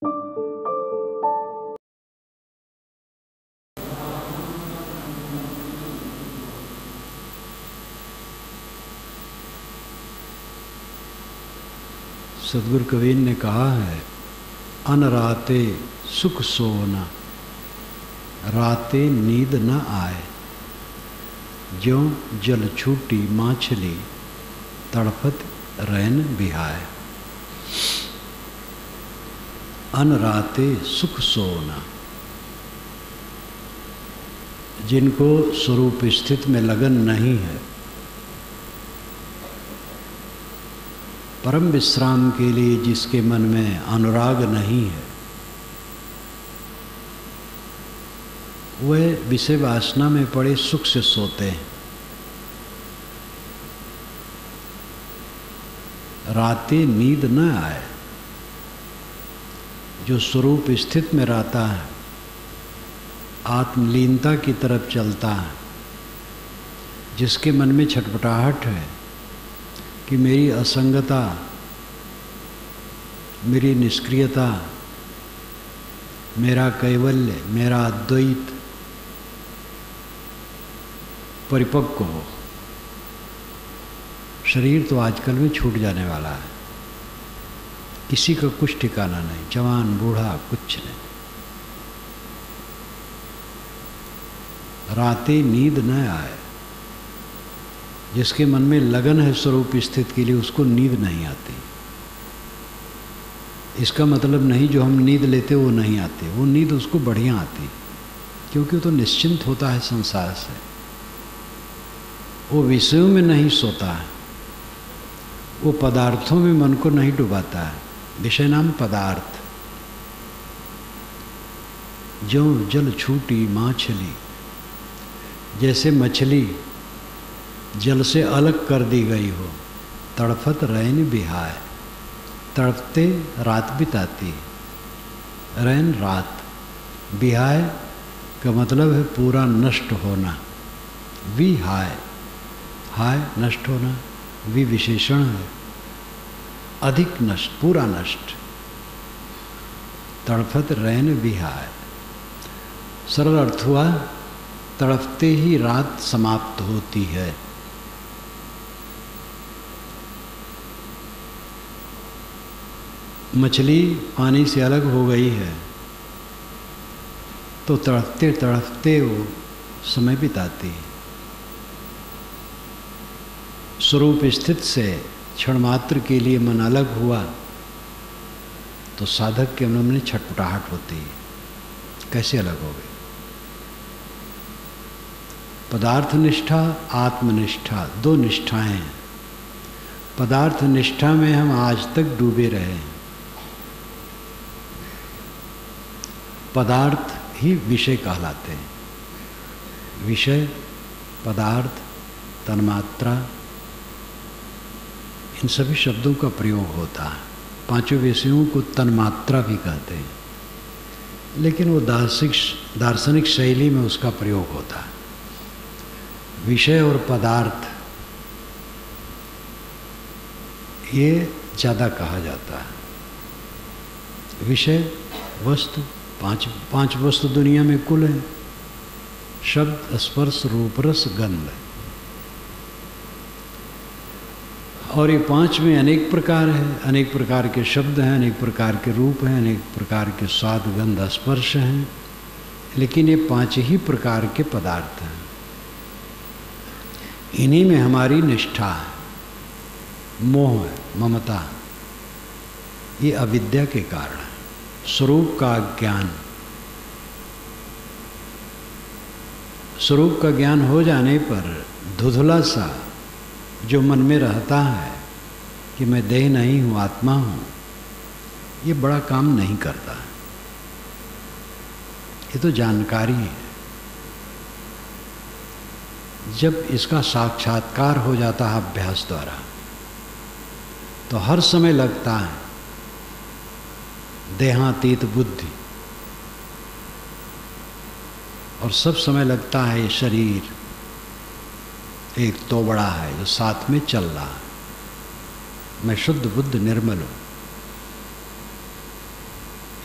सदगुरु कबीर ने कहा है, अन राते सुख सोना, राते नींद न आए, ज्यों जल छूटी माछली, तड़फत रैन बिहाए। अन राते सुख सोना, जिनको स्वरूप स्थित में लगन नहीं है, परम विश्राम के लिए जिसके मन में अनुराग नहीं है, वह विषय वासना में पड़े सुख से सोते हैं। रातें नींद न आए। जो स्वरूप स्थित में रहता है, आत्मलीनता की तरफ चलता है, जिसके मन में छटपटाहट है कि मेरी असंगता, मेरी निष्क्रियता, मेरा कैवल्य, मेरा अद्वैत परिपक्व हो। शरीर तो आजकल में छूट जाने वाला है, किसी का कुछ ठिकाना नहीं, जवान बूढ़ा कुछ नहीं। रातें नींद न आए। जिसके मन में लगन है स्वरूप स्थित के लिए, उसको नींद नहीं आती। इसका मतलब नहीं जो हम नींद लेते वो नहीं आती, वो नींद उसको बढ़िया आती, क्योंकि वो तो निश्चिंत होता है संसार से। वो विषयों में नहीं सोता है, वो पदार्थों में मन को नहीं डुबाता है। विषय नाम पदार्थ। ज्यों जल छूटी माछली, जैसे मछली जल से अलग कर दी गई हो, तड़फत रैन बिहाए, तड़पते रात बिताती। रैन रात, बिहाय का मतलब है पूरा नष्ट होना। विहाय, हाय नष्ट होना, वि विशेषण है, अधिक नष्ट, पूरा नष्ट। तड़फत रैन बिहाय, सरल अर्थ हुआ तड़पते ही रात समाप्त होती है। मछली पानी से अलग हो गई है तो तड़पते तड़पते वो समय बिताती है। स्वरूप स्थित से क्षण मात्र के लिए मन अलग हुआ तो साधक के मन में छटपटाहट होती है, कैसे अलग हो गए। पदार्थ निष्ठा, आत्मनिष्ठा, दो निष्ठाएं हैं। पदार्थ निष्ठा में हम आज तक डूबे रहे हैं। पदार्थ ही विषय कहलाते हैं। विषय, पदार्थ, तन्मात्रा, इन सभी शब्दों का प्रयोग होता है। पांचों विषयों को तन्मात्रा भी कहते हैं, लेकिन वो दार्शनिक शैली में उसका प्रयोग होता है। विषय और पदार्थ ये ज़्यादा कहा जाता है। विषय वस्तु, पांच वस्तु दुनिया में कुल है। शब्द, स्पर्श, रूप, रस, गंध। और ये पांच में अनेक प्रकार है, अनेक प्रकार के शब्द हैं, अनेक प्रकार के रूप हैं, अनेक प्रकार के स्वाद, गंध, स्पर्श हैं, लेकिन ये पांच ही प्रकार के पदार्थ हैं। इन्हीं में हमारी निष्ठा है, मोह है, ममता, ये अविद्या के कारण है। स्वरूप का ज्ञान, स्वरूप का ज्ञान हो जाने पर धुंधला सा जो मन में रहता है कि मैं देह नहीं हूँ, आत्मा हूँ, ये बड़ा काम नहीं करता। ये तो जानकारी है। जब इसका साक्षात्कार हो जाता है अभ्यास द्वारा, तो हर समय लगता है देहातीत बुद्धि, और सब समय लगता है ये शरीर एक तो बड़ा है जो साथ में चल रहा है। मैं शुद्ध बुद्ध निर्मल हूँ।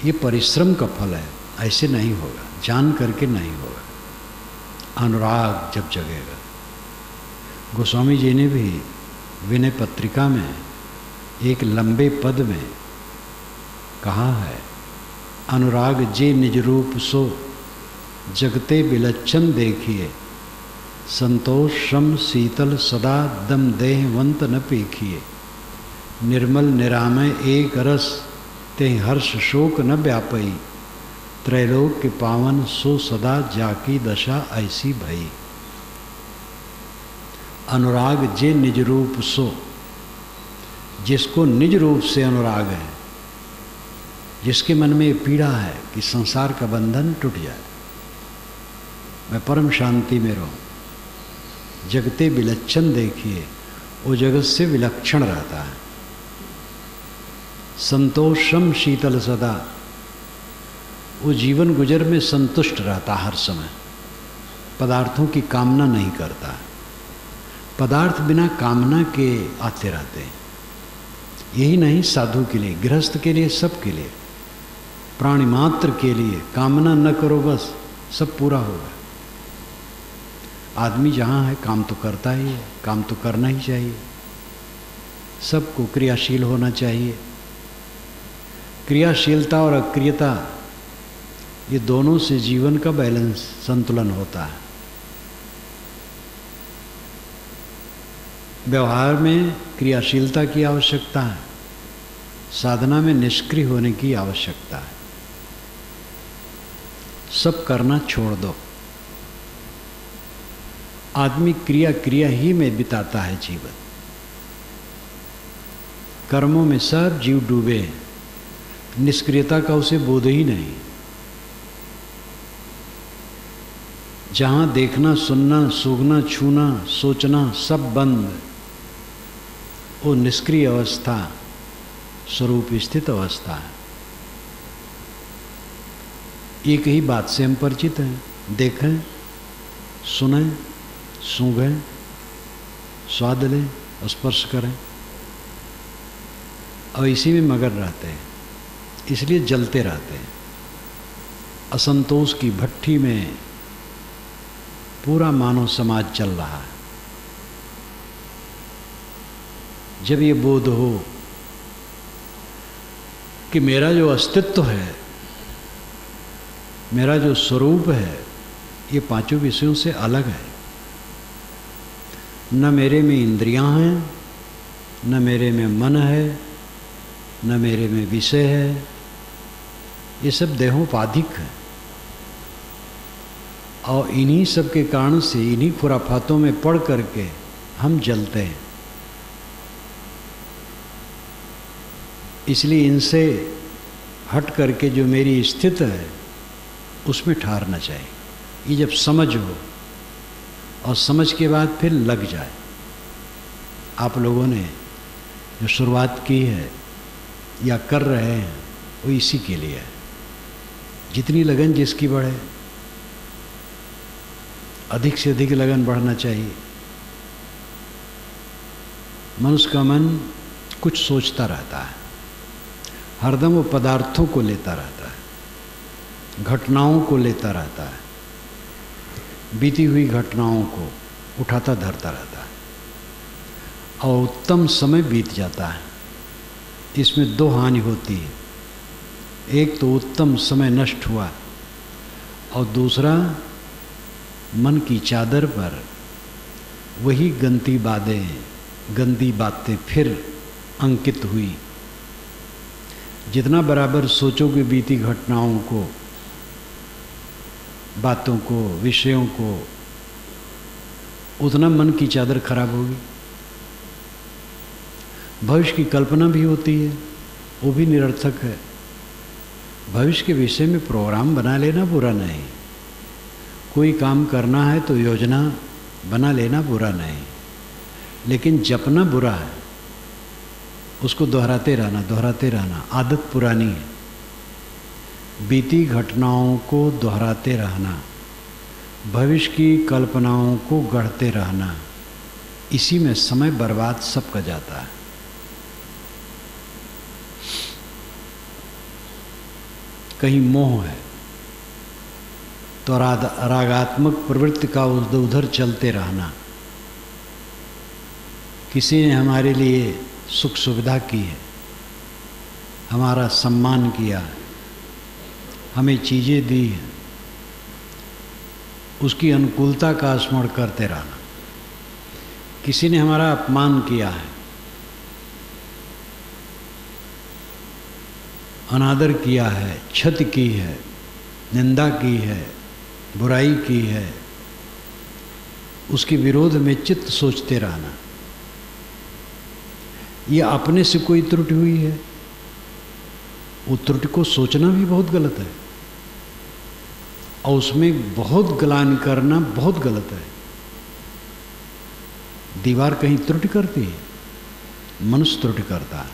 ये परिश्रम का फल है, ऐसे नहीं होगा, जान करके नहीं होगा। अनुराग जब जगेगा, गोस्वामी जी ने भी विनय पत्रिका में एक लंबे पद में कहा है, अनुराग जे निज रूप सो जगते विलक्षण देखिए, संतोष श्रम शीतल सदा दम देहवंत न पेखिए, निर्मल निरामय एक रस ते हर्ष शोक न व्यापई, त्रैलोक के पावन सो सदा जाकी दशा ऐसी भई। अनुराग जे निज रूप सो, जिसको निज रूप से अनुराग है, जिसके मन में पीड़ा है कि संसार का बंधन टूट जाए, मैं परम शांति में रहूं, जगते विलक्षण देखिए, वो जगत से विलक्षण रहता है। संतोषम शीतल सदा, वो जीवन गुजर में संतुष्ट रहता हर समय, पदार्थों की कामना नहीं करता। पदार्थ बिना कामना के आते रहते हैं। यही नहीं, साधु के लिए, गृहस्थ के लिए, सबके लिए, प्राणी मात्र के लिए कामना न करो, बस सब पूरा होगा। आदमी जहाँ है काम तो करता ही है, काम तो करना ही चाहिए, सबको क्रियाशील होना चाहिए। क्रियाशीलता और अक्रियता, ये दोनों से जीवन का बैलेंस, संतुलन होता है। व्यवहार में क्रियाशीलता की आवश्यकता है, साधना में निष्क्रिय होने की आवश्यकता है। सब करना छोड़ दो। आदमी क्रिया क्रिया ही में बिताता है जीवन, कर्मों में सब जीव डूबे हैं, निष्क्रियता का उसे बोध ही नहीं। जहाँ देखना, सुनना, सूंघना, छूना, सोचना सब बंद, वो निष्क्रिय अवस्था स्वरूप स्थित अवस्था है। एक ही बात से हम परिचित हैं, देखें, सुनें, सूंघें, स्वाद लें, स्पर्श करें, और इसी में मगन रहते हैं, इसलिए जलते रहते हैं। असंतोष की भट्ठी में पूरा मानव समाज चल रहा है। जब ये बोध हो कि मेरा जो अस्तित्व है, मेरा जो स्वरूप है, ये पांचों विषयों से अलग है। न मेरे में इंद्रियां हैं, न मेरे में मन है, न मेरे में विषय है, ये सब देहोपाधिक है। और इन्हीं सब के कारण से, इन्हीं खुराफातों में पड़ करके हम जलते हैं। इसलिए इनसे हट करके जो मेरी स्थिति है उसमें ठहरना चाहिए। ये जब समझ हो और समझ के बाद फिर लग जाए। आप लोगों ने जो शुरुआत की है या कर रहे हैं वो इसी के लिए है। जितनी लगन जिसकी बढ़े, अधिक से अधिक लगन बढ़ना चाहिए। मनुष्य का मन कुछ सोचता रहता है, हरदम वो पदार्थों को लेता रहता है, घटनाओं को लेता रहता है, बीती हुई घटनाओं को उठाता धरता रहता है, और उत्तम समय बीत जाता है। इसमें दो हानि होती है, एक तो उत्तम समय नष्ट हुआ, और दूसरा मन की चादर पर वही गंदी बातें फिर अंकित हुई। जितना बराबर सोचोगे बीती घटनाओं को, बातों को, विषयों को, उतना मन की चादर खराब होगी। भविष्य की कल्पना भी होती है, वो भी निरर्थक है। भविष्य के विषय में प्रोग्राम बना लेना बुरा नहीं, कोई काम करना है तो योजना बना लेना बुरा नहीं, लेकिन जपना बुरा है। उसको दोहराते रहना आदत पुरानी है। बीती घटनाओं को दोहराते रहना, भविष्य की कल्पनाओं को गढ़ते रहना, इसी में समय बर्बाद सबका जाता है। कहीं मोह है तो रागात्मक प्रवृत्ति का उधर चलते रहना। किसी ने हमारे लिए सुख सुविधा की है, हमारा सम्मान किया, हमें चीज़ें दी हैं, उसकी अनुकूलता का स्मरण करते रहना। किसी ने हमारा अपमान किया है, अनादर किया है, क्षति की है, निंदा की है, बुराई की है, उसके विरोध में चित्त सोचते रहना। ये अपने से कोई त्रुटि हुई है, वो त्रुटि को सोचना भी बहुत गलत है और उसमें बहुत ग्लानि करना बहुत गलत है। दीवार कहीं त्रुटि करती है, मनुष्य त्रुटि करता है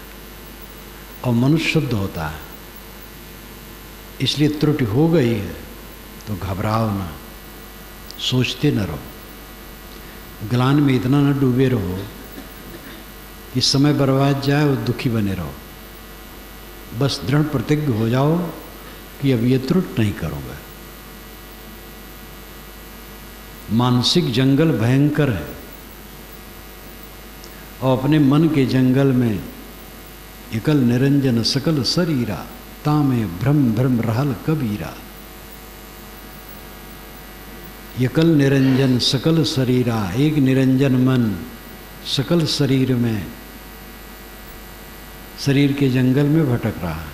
और मनुष्य शुद्ध होता है। इसलिए त्रुटि हो गई है तो घबराओ ना, सोचते न रहो, ग्लानि में इतना न डूबे रहो कि समय बर्बाद जाए और दुखी बने रहो। बस दृढ़ प्रतिज्ञ हो जाओ कि अब ये त्रुटि नहीं करूँगा। मानसिक जंगल भयंकर है और अपने मन के जंगल में एकल निरंजन सकल शरीरा, तामे भ्रम भ्रम रहल कबीरा। एकल निरंजन सकल शरीरा, एक निरंजन मन सकल शरीर में, शरीर के जंगल में भटक रहा है।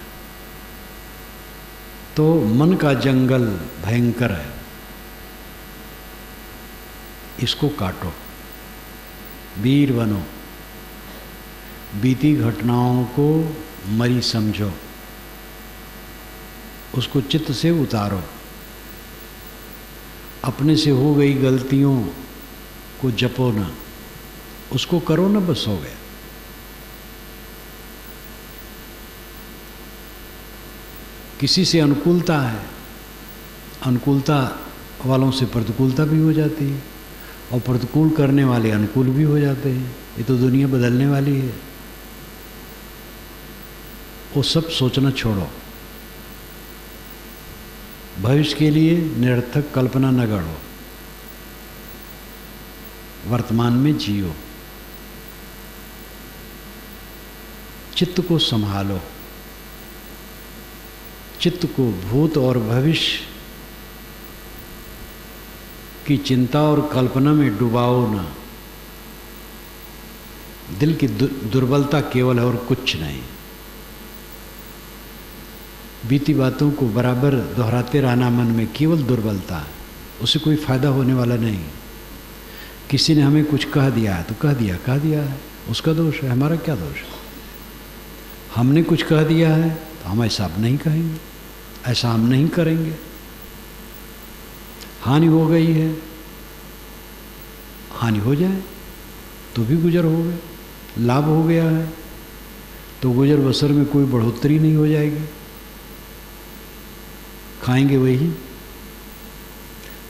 तो मन का जंगल भयंकर है, इसको काटो, वीर बनो, बीती घटनाओं को मरी समझो, उसको चित्त से उतारो, अपने से हो गई गलतियों को जपो ना, उसको करो ना, बस हो गया। किसी से अनुकूलता है, अनुकूलता वालों से प्रतिकूलता भी हो जाती है और प्रतिकूल करने वाले अनुकूल भी हो जाते हैं। ये तो दुनिया बदलने वाली है। वो सब सोचना छोड़ो, भविष्य के लिए निरर्थक कल्पना न गढ़ो, वर्तमान में जियो, चित्त को संभालो, चित्त को भूत और भविष्य की चिंता और कल्पना में डुबाओ ना। दिल की दुर्बलता केवल है और कुछ नहीं। बीती बातों को बराबर दोहराते रहना मन में केवल दुर्बलता है, उससे कोई फायदा होने वाला नहीं। किसी ने हमें कुछ कह दिया है तो कह दिया है, उसका दोष है, हमारा क्या दोष है। हमने कुछ कह दिया है तो हम ऐसा अब नहीं कहेंगे, ऐसा हम नहीं करेंगे। हानि हो गई है, हानि हो जाए तो भी गुजर हो गए, लाभ हो गया है तो गुजर बसर में कोई बढ़ोतरी नहीं हो जाएगी, खाएंगे वही।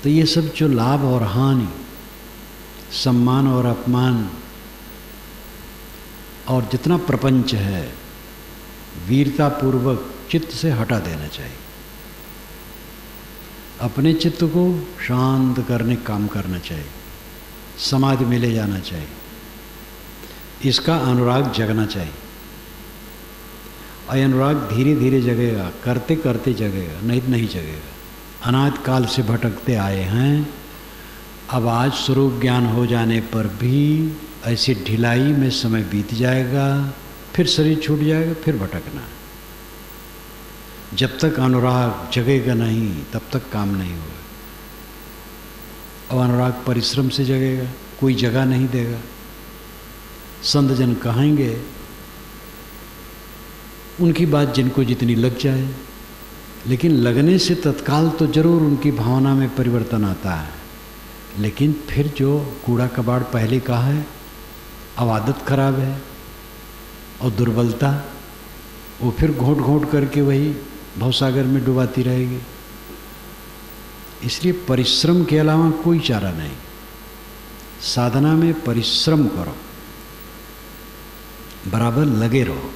तो ये सब जो लाभ और हानि, सम्मान और अपमान और जितना प्रपंच है, वीरतापूर्वक चित्त से हटा देना चाहिए। अपने चित्त को शांत करने काम करना चाहिए, समाधि में ले जाना चाहिए, इसका अनुराग जगना चाहिए। और अनुराग धीरे धीरे जगेगा, करते करते जगेगा, नहीं जगेगा। अनाद काल से भटकते आए हैं, अब आज स्वरूप ज्ञान हो जाने पर भी ऐसी ढिलाई में समय बीत जाएगा, फिर शरीर छूट जाएगा, फिर भटकना। जब तक अनुराग जगेगा नहीं तब तक काम नहीं होगा। और अनुराग परिश्रम से जगेगा, कोई जगह नहीं देगा। संत जन कहेंगे, उनकी बात जिनको जितनी लग जाए, लेकिन लगने से तत्काल तो जरूर उनकी भावना में परिवर्तन आता है, लेकिन फिर जो कूड़ा कबाड़ पहले का है, अब आदत खराब है और दुर्बलता, वो फिर घोंट घोंट करके वही भवसागर में डुबाती रहेगी। इसलिए परिश्रम के अलावा कोई चारा नहीं। साधना में परिश्रम करो, बराबर लगे रहो।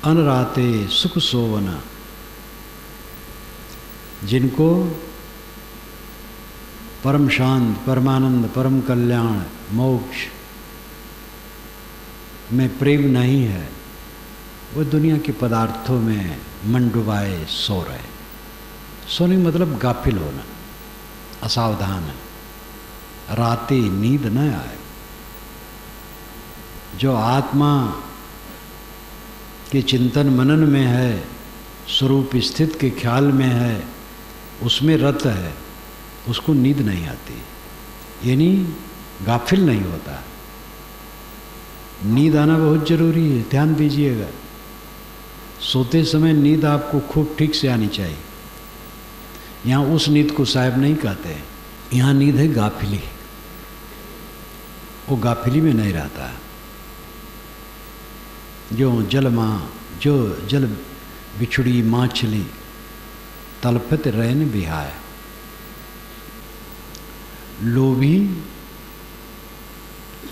अनराते सुख सोवन, जिनको परम शांत, परमानंद, परम कल्याण, मोक्ष में प्रेम नहीं है, वो दुनिया के पदार्थों में मन डुबाए सो रहे। सोने मतलब गाफिल होना, असावधान है, रातें नींद न आए। जो आत्मा के चिंतन मनन में है, स्वरूप स्थित के ख्याल में है, उसमें रत है, उसको नींद नहीं आती, यानी गाफिल नहीं होता। नींद आना बहुत जरूरी है, ध्यान दीजिएगा। सोते समय नींद आपको खूब ठीक से आनी चाहिए। यहाँ उस नींद को साहब नहीं कहते, यहाँ नींद है गाफिली। वो गाफिली में नहीं रहता। जो जल बिछुड़ी माछली तलपत रैन बिहाय। लोभी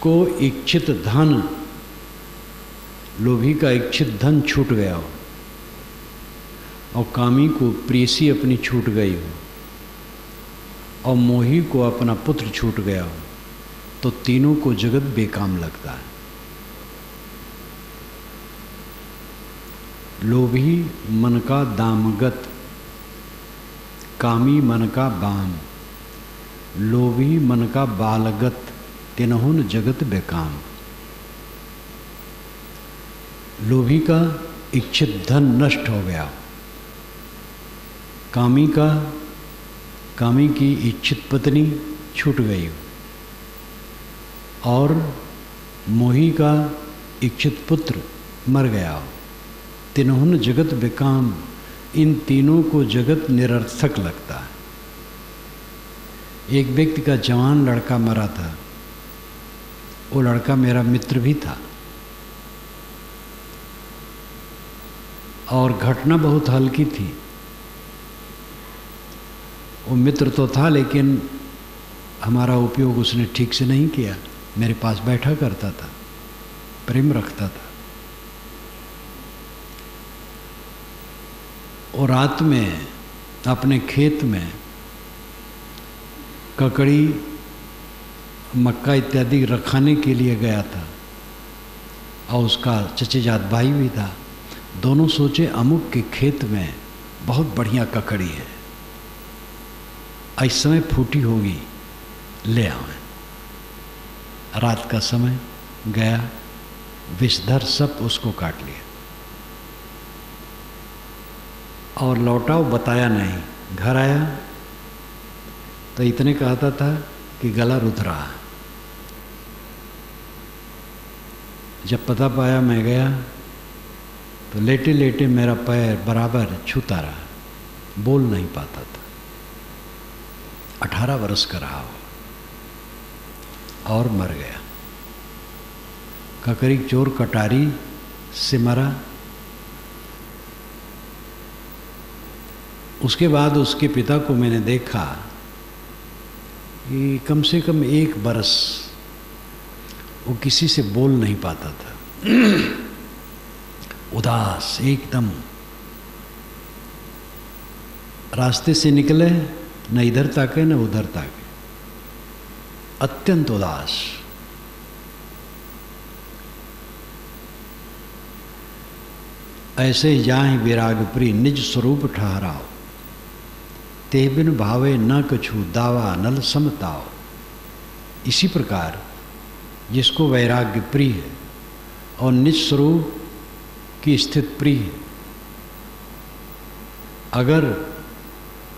को इच्छित धन, लोभी का इच्छित धन छूट गया हो और कामी को प्रेसी अपनी छूट गई हो और मोही को अपना पुत्र छूट गया हो, तो तीनों को जगत बेकाम लगता है। लोभी मन का दामगत, कामी मन का बाम, लोभी मन का बालगत, तिनहुन जगत बेकाम। लोभी का इच्छित धन नष्ट हो गया, कामी की इच्छित पत्नी छूट गई और मोही का इच्छित पुत्र मर गया। तिनहुन जगत बेकाम, इन तीनों को जगत निरर्थक लगता है। एक व्यक्ति का जवान लड़का मरा था, वो लड़का मेरा मित्र भी था और घटना बहुत हल्की थी। वो मित्र तो था लेकिन हमारा उपयोग उसने ठीक से नहीं किया। मेरे पास बैठा करता था, प्रेम रखता था। और रात में अपने खेत में ककड़ी, मक्का इत्यादि रखाने के लिए गया था और उसका चचेजात भाई भी था। दोनों सोचे अमुक के खेत में बहुत बढ़िया ककड़ी है, इस समय फूटी होगी, ले आए। रात का समय गया, विषधर सब उसको काट लिया और लौटा, वो बताया नहीं। घर आया तो इतने कहता था कि गला रुध रहा। जब पता पाया मैं गया तो लेटे लेटे मेरा पैर बराबर छूता रहा, बोल नहीं पाता था। 18 वर्ष का रहा और मर गया। ककड़ी चोर कटारी से मरा। उसके बाद उसके पिता को मैंने देखा कि कम से कम 1 बरस वो किसी से बोल नहीं पाता था, उदास एकदम। रास्ते से निकले, न इधर ताके न उधर ताके, अत्यंत उदास। ऐसे ही जाहि विराग प्रिय निज स्वरूप ठहराओ, ते बिन भावे न कछु दावा नल समताओ। इसी प्रकार जिसको वैराग्य प्रिय है और निज स्वरूप की स्थित प्रिय है, अगर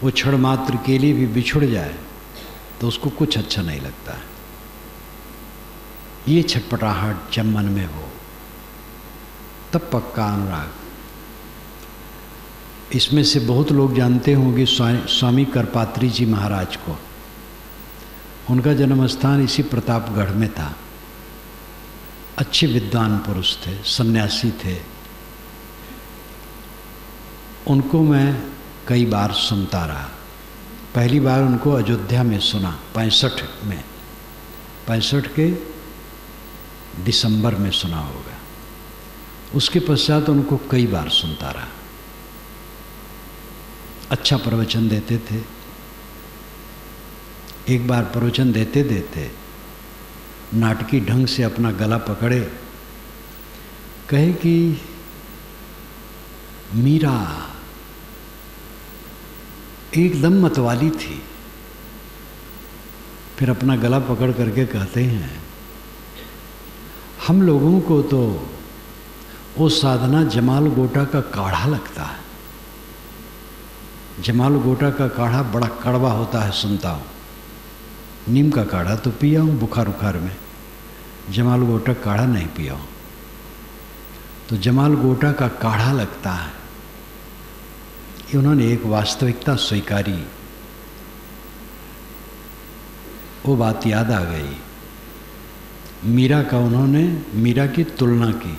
वो क्षण मात्र के लिए भी बिछुड़ जाए तो उसको कुछ अच्छा नहीं लगता है। ये छटपटाहट जब मन में हो तब पक्का अनुराग। इसमें से बहुत लोग जानते होंगे स्वामी करपात्री जी महाराज को। उनका जन्म स्थान इसी प्रतापगढ़ में था। अच्छे विद्वान पुरुष थे, सन्यासी थे। उनको मैं कई बार सुनता रहा। पहली बार उनको अयोध्या में सुना 65 में, 65 के दिसंबर में सुना होगा। उसके पश्चात उनको कई बार सुनता रहा। अच्छा प्रवचन देते थे। एक बार प्रवचन देते देते नाटकी ढंग से अपना गला पकड़े, कहे कि मीरा एकदम मतवाली थी। फिर अपना गला पकड़ करके कहते हैं, हम लोगों को तो वो साधना जमाल गोटा का काढ़ा लगता है। जमाल गोटा का काढ़ा बड़ा कड़वा होता है, सुनता हूँ। नीम का काढ़ा तो पिया हूँ बुखार उखार में, जमाल गोटा काढ़ा नहीं पिया हूँ। तो जमाल गोटा का काढ़ा लगता है। कि उन्होंने एक वास्तविकता स्वीकारी। वो बात याद आ गई, मीरा का उन्होंने मीरा की तुलना की।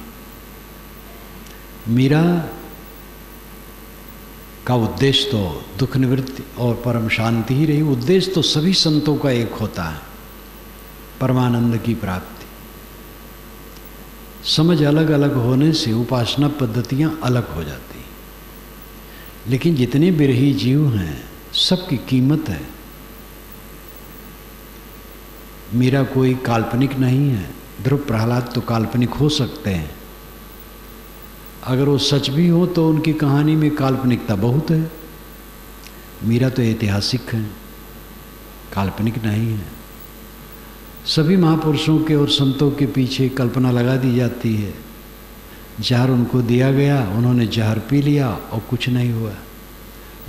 मीरा का उद्देश्य तो दुख निवृत्ति और परम शांति ही रही। उद्देश्य तो सभी संतों का एक होता है, परमानंद की प्राप्ति। समझ अलग अलग होने से उपासना पद्धतियां अलग हो जाती, लेकिन जितने बिरही जीव हैं सबकी कीमत है। मीरा कोई काल्पनिक नहीं है। ध्रुव प्रहलाद तो काल्पनिक हो सकते हैं, अगर वो सच भी हो तो उनकी कहानी में काल्पनिकता बहुत है। मीरा तो ऐतिहासिक है, काल्पनिक नहीं है। सभी महापुरुषों के और संतों के पीछे कल्पना लगा दी जाती है। जहर उनको दिया गया, उन्होंने जहर पी लिया और कुछ नहीं हुआ।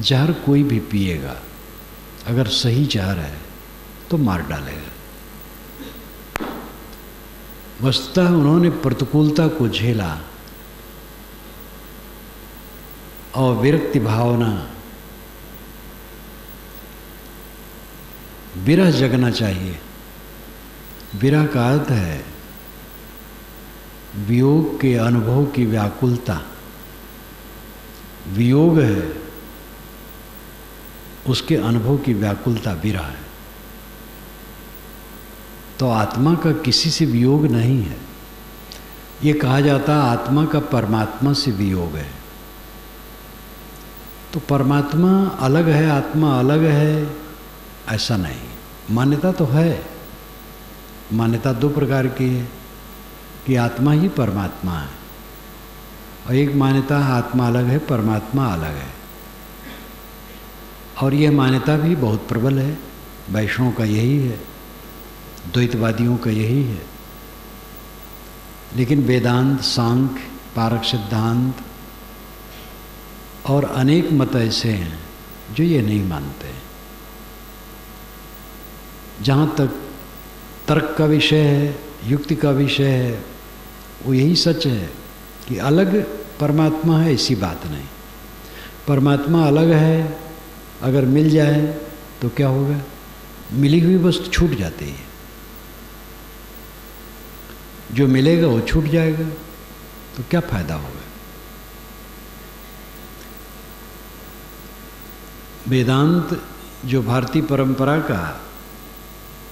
जहर कोई भी पिएगा, अगर सही जहर है तो मार डालेगा। वस्तुतः उन्होंने प्रतिकूलता को झेला और विरक्ति भावना, विरह जगना चाहिए। विरह का अर्थ है वियोग के अनुभव की व्याकुलता। वियोग है उसके अनुभव की व्याकुलता, विरह है। तो आत्मा का किसी से वियोग नहीं है। ये कहा जाता है आत्मा का परमात्मा से वियोग है। तो परमात्मा अलग है, आत्मा अलग है, ऐसा नहीं। मान्यता तो है, मान्यता दो प्रकार की है कि आत्मा ही परमात्मा है, और एक मान्यता आत्मा अलग है परमात्मा अलग है। और यह मान्यता भी बहुत प्रबल है। वैष्णव का यही है, द्वैतवादियों का यही है। लेकिन वेदांत, सांख्य, पारक सिद्धांत और अनेक मत ऐसे हैं जो ये नहीं मानते। जहाँ तक तर्क का विषय है, युक्ति का विषय है, वो यही सच है कि अलग परमात्मा है, ऐसी बात नहीं। परमात्मा अलग है, अगर मिल जाए तो क्या होगा? मिली हुई वस्तु छूट जाती है। जो मिलेगा वो छूट जाएगा, तो क्या फायदा होगा? वेदांत जो भारतीय परंपरा का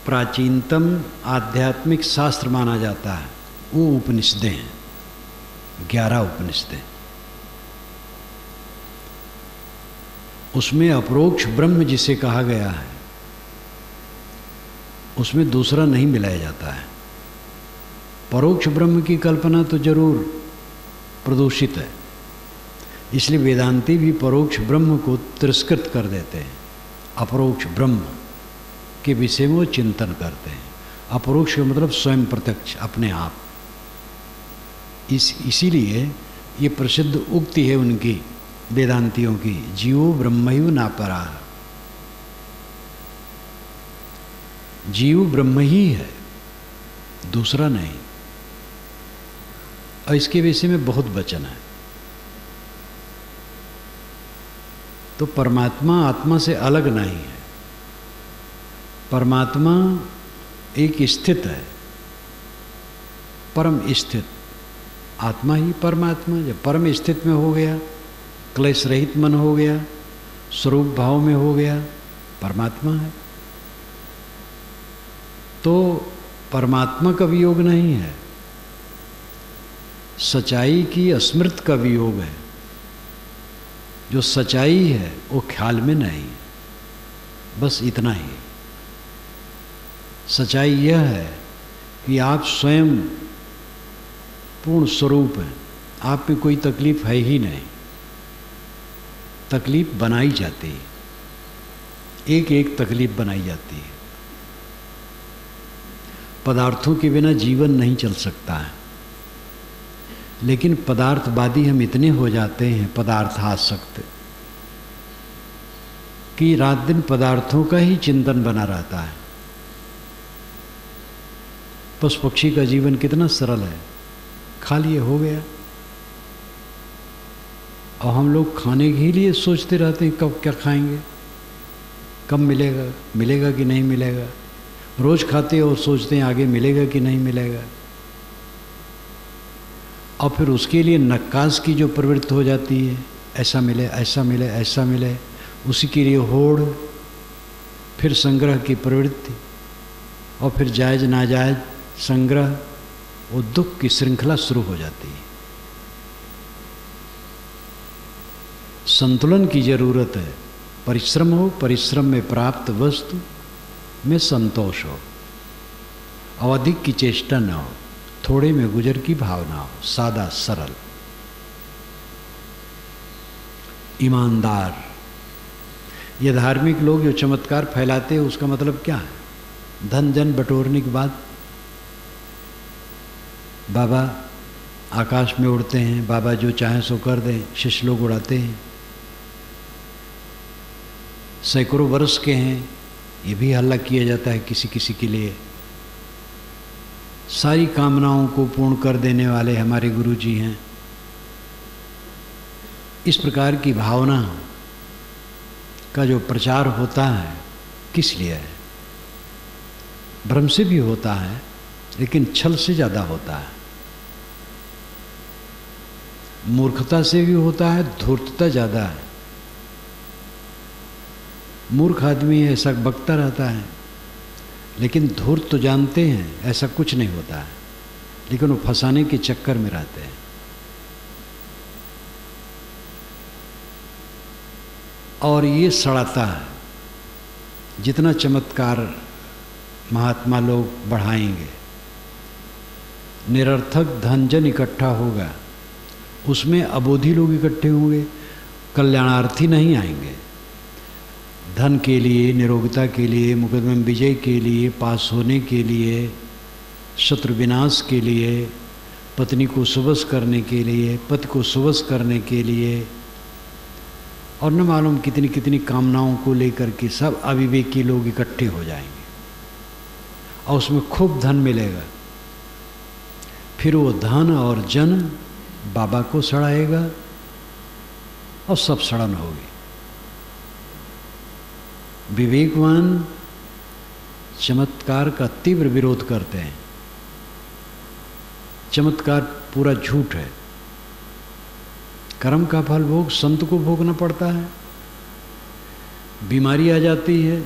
प्राचीनतम आध्यात्मिक शास्त्र माना जाता है, वो उपनिषदें हैं, 11 उपनिषदें। उसमें अपरोक्ष ब्रह्म जिसे कहा गया है, उसमें दूसरा नहीं मिलाया जाता है। परोक्ष ब्रह्म की कल्पना तो जरूर प्रदूषित है, इसलिए वेदांती भी परोक्ष ब्रह्म को तिरस्कृत कर देते हैं। अपरोक्ष ब्रह्म के विषय में वो चिंतन करते हैं। अपरोक्ष का मतलब स्वयं प्रत्यक्ष, अपने आप। इसीलिए ये प्रसिद्ध उक्ति है उनकी, वेदांतियों की, जीवो ब्रह्मैव नापरा। जीव ब्रह्म ही है, दूसरा नहीं। और इसके विषय में बहुत वचन है। तो परमात्मा आत्मा से अलग नहीं है। परमात्मा एक स्थित है, परम स्थित। आत्मा ही परमात्मा जब परम स्थित में हो गया, क्लेश रहित मन हो गया, स्वरूप भाव में हो गया, परमात्मा है। तो परमात्मा का वियोग नहीं है। सच्चाई की अस्मृत का वियोग है। जो सच्चाई है वो ख्याल में नहीं, बस इतना ही। सच्चाई यह है कि आप स्वयं पूर्ण स्वरूप हैं, आप में कोई तकलीफ है ही नहीं। तकलीफ बनाई जाती है, एक एक तकलीफ बनाई जाती है। पदार्थों के बिना जीवन नहीं चल सकता है, लेकिन पदार्थवादी हम इतने हो जाते हैं, पदार्थासक्त, कि रात दिन पदार्थों का ही चिंतन बना रहता है। पशु पक्षी का जीवन कितना सरल है, खा लिए हो गया। और हम लोग खाने के लिए सोचते रहते हैं कब क्या खाएंगे, कब मिलेगा, मिलेगा कि नहीं मिलेगा। रोज़ खाते और सोचते हैं आगे मिलेगा कि नहीं मिलेगा। और फिर उसके लिए नक्काश की जो प्रवृत्ति हो जाती है, ऐसा मिले ऐसा मिले ऐसा मिले, उसी के लिए होड़, फिर संग्रह की प्रवृत्ति, और फिर जायज़ नाजायज संग्रह, वो दुख की श्रृंखला शुरू हो जाती है। संतुलन की जरूरत है। परिश्रम हो, परिश्रम में प्राप्त वस्तु में संतोष हो, और अधिक की चेष्टा न हो, थोड़े में गुजर की भावना हो, सादा सरल ईमानदार। ये धार्मिक लोग जो चमत्कार फैलाते हैं उसका मतलब क्या है? धन जन बटोरने के बाद बाबा आकाश में उड़ते हैं, बाबा जो चाहे सो कर दें, शिष्य लोग उड़ाते हैं। सैकड़ों वर्ष के हैं, ये भी हल्ला किया जाता है किसी किसी के लिए। सारी कामनाओं को पूर्ण कर देने वाले हमारे गुरु जी हैं। इस प्रकार की भावना का जो प्रचार होता है किस लिए है? भ्रम से भी होता है, लेकिन छल से ज़्यादा होता है। मूर्खता से भी होता है, धूर्तता ज़्यादा है। मूर्ख आदमी ऐसा बकता रहता है, लेकिन धूर्त तो जानते हैं ऐसा कुछ नहीं होता है, लेकिन वो फंसाने के चक्कर में रहते हैं। और ये सड़ाता है। जितना चमत्कार महात्मा लोग बढ़ाएंगे, निरर्थक धन जन इकट्ठा होगा, उसमें अबोधी लोग इकट्ठे होंगे, कल्याणार्थी नहीं आएंगे। धन के लिए, निरोगता के लिए, मुकदमे में विजय के लिए, पास होने के लिए, शत्रु विनाश के लिए, पत्नी को सुवश करने के लिए, पति को सुवश करने के लिए, और न मालूम कितनी कितनी कामनाओं को लेकर के सब अविवेकी लोग इकट्ठे हो जाएंगे, और उसमें खूब धन मिलेगा। फिर वो धन और जन बाबा को सड़ाएगा और सब सड़न होगी। विवेकवान चमत्कार का तीव्र विरोध करते हैं। चमत्कार पूरा झूठ है। कर्म का फल भोग संत को भोगना पड़ता है। बीमारी आ जाती है,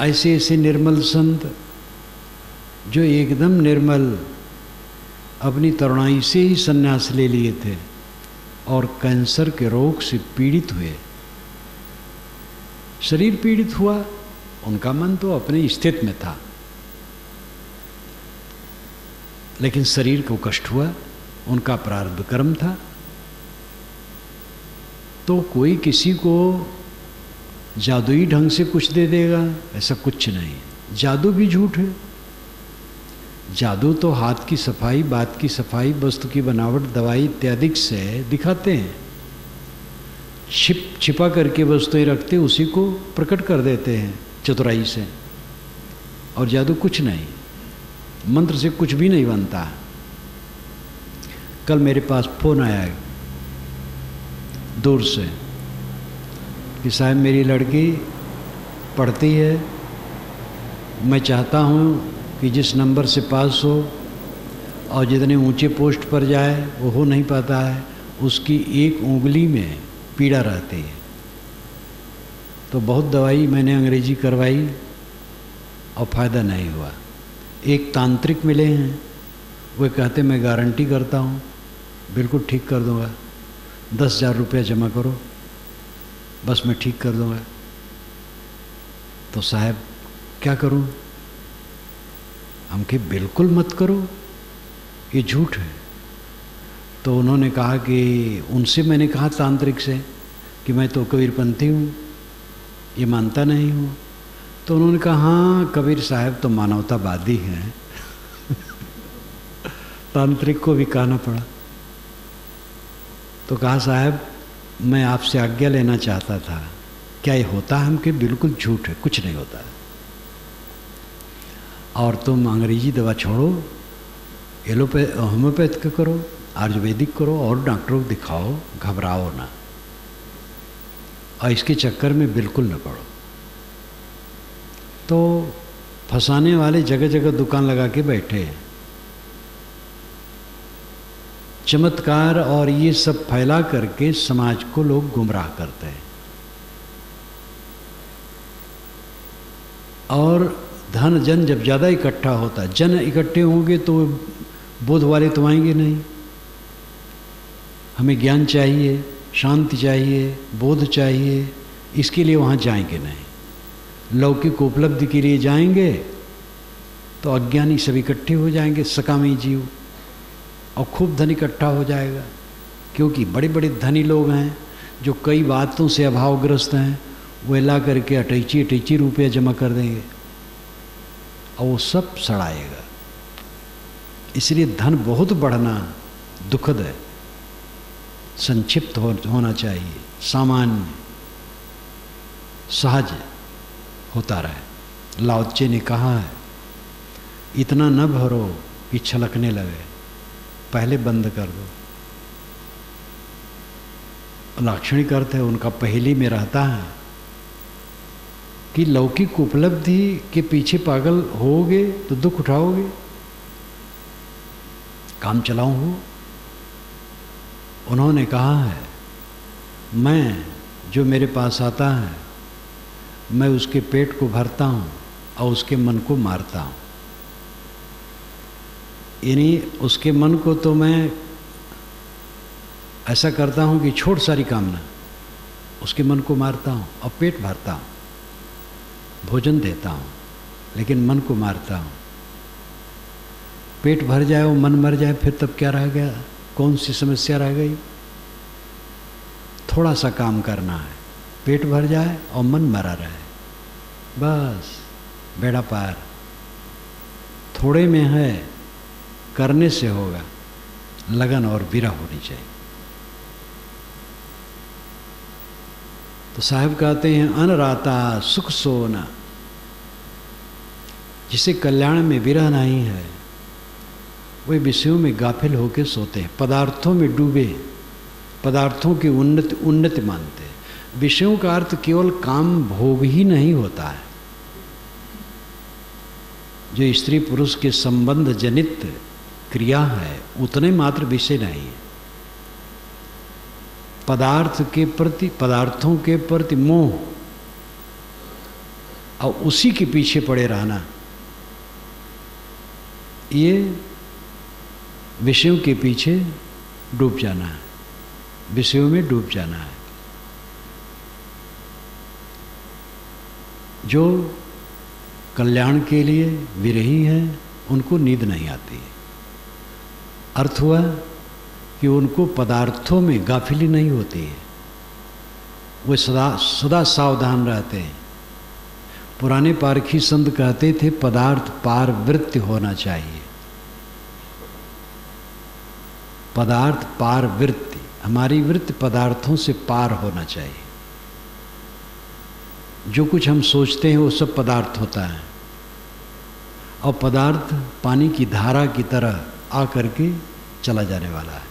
ऐसे ऐसे निर्मल संत जो एकदम निर्मल अपनी तरुणाई से ही संन्यास ले लिए थे और कैंसर के रोग से पीड़ित हुए। शरीर पीड़ित हुआ, उनका मन तो अपने स्थिति में था, लेकिन शरीर को कष्ट हुआ, उनका प्रारब्ध कर्म था। तो कोई किसी को जादुई ढंग से कुछ दे देगा, ऐसा कुछ नहीं। जादू भी झूठ है। जादू तो हाथ की सफाई, बात की सफाई, वस्तु की बनावट, दवाई इत्यादि से दिखाते हैं। छिपा करके वस्तुएं रखते, उसी को प्रकट कर देते हैं चतुराई से। और जादू कुछ नहीं, मंत्र से कुछ भी नहीं बनता। कल मेरे पास फोन आया दूर से कि साहब मेरी लड़की पढ़ती है, मैं चाहता हूँ कि जिस नंबर से पास हो और जितने ऊंचे पोस्ट पर जाए वो हो नहीं पाता है, उसकी एक उंगली में पीड़ा रहती है। तो बहुत दवाई मैंने अंग्रेजी करवाई और फ़ायदा नहीं हुआ। एक तांत्रिक मिले हैं, वो कहते मैं गारंटी करता हूँ बिल्कुल ठीक कर दूंगा, 10,000 रुपया जमा करो, बस मैं ठीक कर दूंगा। तो साहब क्या करूं? हम कहे बिल्कुल मत करो, ये झूठ है। तो उन्होंने कहा कि उनसे मैंने कहा तांत्रिक से कि मैं तो कबीरपंथी हूँ, ये मानता नहीं हूँ। तो उन्होंने कहा हाँ कबीर साहब तो मानवतावादी हैं। तांत्रिक को भी कहना पड़ा। तो कहा साहब मैं आपसे आज्ञा लेना चाहता था, क्या ये होता है? हम कि बिल्कुल झूठ है, कुछ नहीं होता। और तुम अंग्रेजी दवा छोड़ो, होम्योपैथ का करो, आयुर्वेदिक करो और डॉक्टरों को दिखाओ, घबराओ ना, और इसके चक्कर में बिल्कुल न पड़ो। तो फंसाने वाले जगह जगह दुकान लगा के बैठे हैं। चमत्कार और ये सब फैला करके समाज को लोग गुमराह करते हैं। और धन जन जब ज़्यादा इकट्ठा होता है, जन इकट्ठे होंगे तो बोध वाले तो आएंगे नहीं। हमें ज्ञान चाहिए, शांति चाहिए, बोध चाहिए, इसके लिए वहाँ जाएंगे नहीं। लौकिक उपलब्धि के लिए जाएंगे तो अज्ञानी सब इकट्ठे हो जाएंगे, सकामी जीव, और खूब धन इकट्ठा हो जाएगा। क्योंकि बड़े बड़े धनी लोग हैं जो कई बातों से अभावग्रस्त हैं, वो ला करके अटैची रुपया जमा कर देंगे और वो सब सड़ाएगा। इसलिए धन बहुत बढ़ना दुखद है, संक्षिप्त होना चाहिए, सामान्य सहज होता रहे। लाओ त्से ने कहा है इतना न भरो कि छलकने लगे, पहले बंद कर दो। लाक्षणिक अर्थ है उनका पहली में रहता है कि लौकिक उपलब्धि के पीछे पागल होगे तो दुख उठाओगे, काम चलाऊं हो। उन्होंने कहा है मैं जो मेरे पास आता है मैं उसके पेट को भरता हूँ और उसके मन को मारता हूँ। यानी उसके मन को तो मैं ऐसा करता हूँ कि छोड़ सारी कामना, उसके मन को मारता हूँ और पेट भरता हूँ, भोजन देता हूँ, लेकिन मन को मारता हूँ। पेट भर जाए और मन मर जाए फिर तब क्या रह गया? कौन सी समस्या रह गई? थोड़ा सा काम करना है, पेट भर जाए और मन मरा रहे, बस बेड़ा पार। थोड़े में है, करने से होगा, लगन और विरह होनी चाहिए। तो साहब कहते हैं अनराता सुख सोना, जिसे कल्याण में विरह नहीं है वे विषयों में गाफिल होकर सोते हैं, पदार्थों में डूबे, पदार्थों की उन्नति मानते हैं। विषयों का अर्थ केवल काम भोग ही नहीं होता है, जो स्त्री पुरुष के संबंध जनित क्रिया है उतने मात्र विषय नहीं है। पदार्थ के प्रति, पदार्थों के प्रति मोह और उसी के पीछे पड़े रहना, ये विषयों के पीछे डूब जाना है, विषयों में डूब जाना है। जो कल्याण के लिए विरही हैं उनको नींद नहीं आती है। अर्थ हुआ कि उनको पदार्थों में गाफिली नहीं होती है, वे सदा सावधान रहते हैं। पुराने पारखी संत कहते थे पदार्थ पार वृत्ति होना चाहिए। पदार्थ पार वृत्ति, हमारी वृत्ति पदार्थों से पार होना चाहिए। जो कुछ हम सोचते हैं वो सब पदार्थ होता है, और पदार्थ पानी की धारा की तरह आ करके चला जाने वाला है।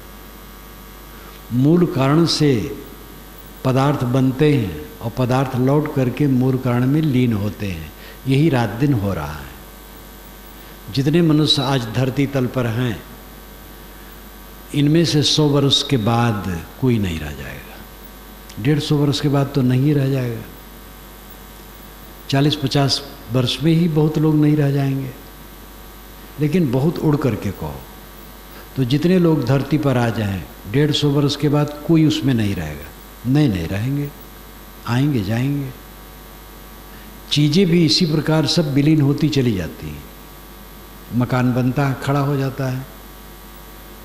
मूल कारण से पदार्थ बनते हैं और पदार्थ लौट करके मूल कारण में लीन होते हैं। यही रात दिन हो रहा है। जितने मनुष्य आज धरती तल पर हैं, इनमें से 100 वर्ष के बाद कोई नहीं रह जाएगा, 150 वर्ष के बाद तो नहीं रह जाएगा, 40-50 वर्ष में ही बहुत लोग नहीं रह जाएंगे। लेकिन बहुत उड़ करके कहो तो जितने लोग धरती पर आ जाएं 150 वर्ष के बाद कोई उसमें नहीं रहेगा, नहीं रहेंगे, आएंगे जाएंगे। चीज़ें भी इसी प्रकार सब विलीन होती चली जाती हैं। मकान बनता है, खड़ा हो जाता है,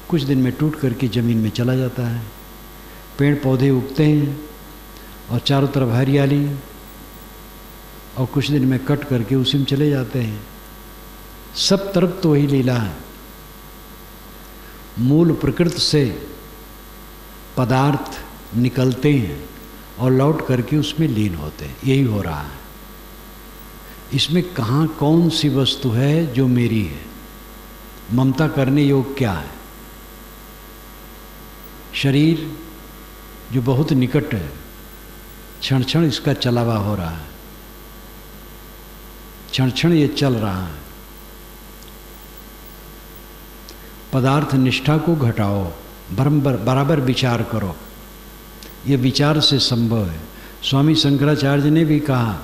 कुछ दिन में टूट करके ज़मीन में चला जाता है। पेड़ पौधे उगते हैं और चारों तरफ हरियाली, और कुछ दिन में कट करके उसी में चले जाते हैं। सब तरफ तो वही लीला है। मूल प्रकृति से पदार्थ निकलते हैं और लौट करके उसमें लीन होते हैं। यही हो रहा है। इसमें कहाँ कौन सी वस्तु है जो मेरी है? ममता करने योग क्या है? शरीर जो बहुत निकट है, क्षण क्षण इसका चलावा हो रहा है, क्षण क्षण ये चल रहा है। पदार्थ निष्ठा को घटाओ, बराबर विचार करो। ये विचार से संभव है। स्वामी शंकराचार्य ने भी कहा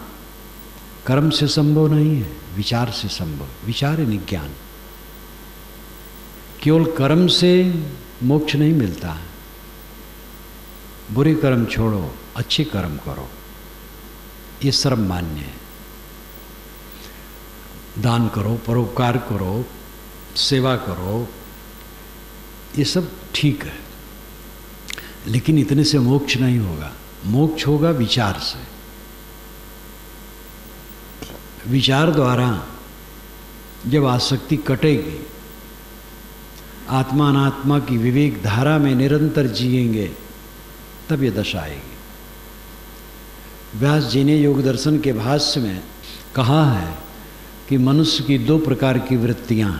कर्म से संभव नहीं है, विचार से संभव। विचार है ज्ञान। केवल कर्म से मोक्ष नहीं मिलता है। बुरे कर्म छोड़ो, अच्छे कर्म करो, ये सर्व मान्य है। दान करो, परोपकार करो, सेवा करो, ये सब ठीक है, लेकिन इतने से मोक्ष नहीं होगा। मोक्ष होगा विचार से। विचार द्वारा जब आसक्ति कटेगी, आत्मा अनात्मा की विवेक धारा में निरंतर जिएंगे, तब ये दशा आएगी। व्यास जी ने योग दर्शन के भाष्य में कहा है कि मनुष्य की दो प्रकार की वृत्तियां,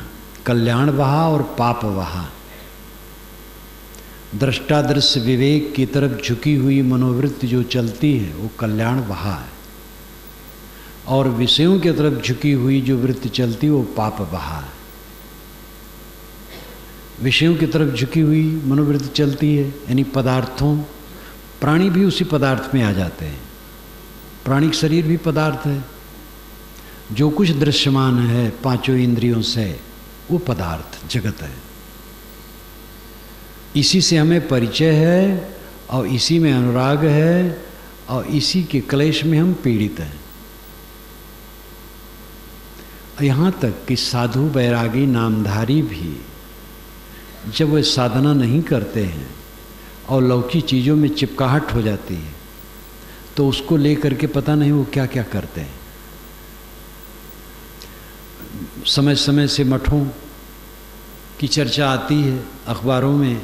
कल्याण वहा और पाप वहा। दृष्टादृश्य विवेक की तरफ झुकी हुई मनोवृत्ति जो चलती है वो कल्याण वहा है, और विषयों की तरफ झुकी हुई जो वृत्ति चलती है वो पाप वहा है। विषयों की तरफ झुकी हुई मनोवृत्ति चलती है, यानी पदार्थों, प्राणी भी उसी पदार्थ में आ जाते हैं। प्राणिक शरीर भी पदार्थ है। जो कुछ दृश्यमान है पांचों इंद्रियों से, वो पदार्थ जगत है। इसी से हमें परिचय है और इसी में अनुराग है और इसी के क्लेश में हम पीड़ित हैं। यहाँ तक कि साधु बैरागी नामधारी भी जब वे साधना नहीं करते हैं और लौकिक चीज़ों में चिपकाहट हो जाती है, तो उसको लेकर के पता नहीं वो क्या क्या करते हैं। समय समय से मठों की चर्चा आती है, अखबारों में,